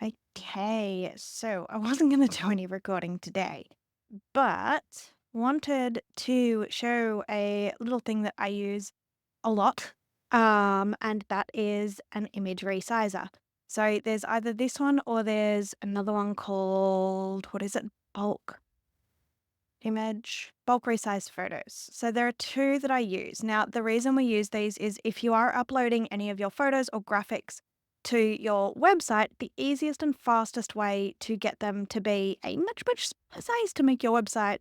Okay, so I wasn't going to do any recording today, but wanted to show a little thing that I use a lot, and that is an image resizer. So there's either this one or there's another one called, what is it? Bulk resize photos. So there are two that I use. Now, the reason we use these is if you are uploading any of your photos or graphics to your website, the easiest and fastest way to get them to be a much smaller size to make your website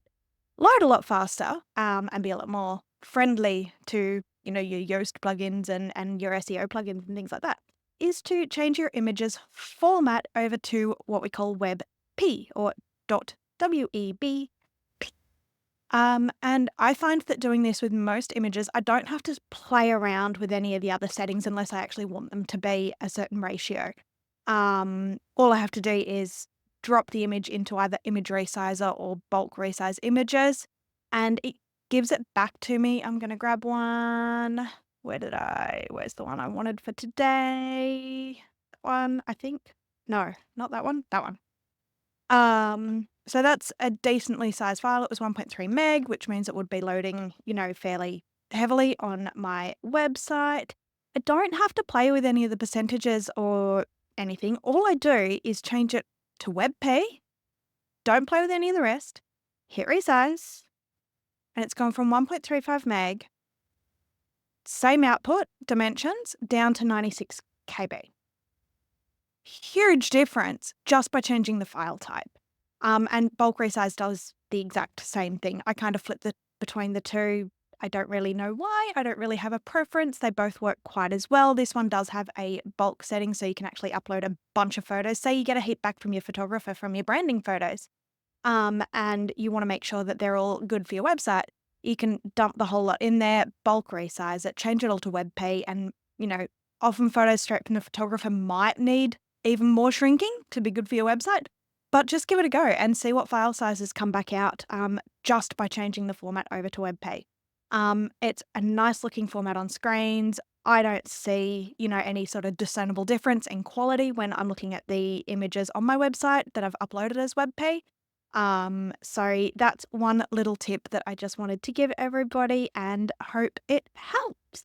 load a lot faster, and be a lot more friendly to, your Yoast plugins and your SEO plugins and things like that, is to change your images format over to what we call WebP or .web. And I find that doing this with most images, I don't have to play around with any of the other settings unless I actually want them to be a certain ratio. All I have to do is drop the image into either image resizer or bulk resize images, and it gives it back to me. I'm going to grab one. Where's the one I wanted for today? That one, I think. No, not that one. That one. So that's a decently sized file. It was 1.3 meg, which means it would be loading, fairly heavily on my website. I don't have to play with any of the percentages or anything. All I do is change it to WebP, don't play with any of the rest, hit resize, and it's gone from 1.35 meg, same output dimensions, down to 96 KB. Huge difference just by changing the file type. And bulk resize does the exact same thing. I kind of flip between the two. I don't really know why. I don't really have a preference. They both work quite as well. This one does have a bulk setting, so you can actually upload a bunch of photos. Say you get a heat back from your photographer from your branding photos, and you want to make sure that they're all good for your website. You can dump the whole lot in there, bulk resize it, change it all to WebP, and often photos straight from the photographer might need even more shrinking to be good for your website. But just give it a go and see what file sizes come back out, just by changing the format over to WebP. It's a nice looking format on screens. I don't see, any sort of discernible difference in quality when I'm looking at the images on my website that I've uploaded as WebP. So that's one little tip that I just wanted to give everybody and hope it helps.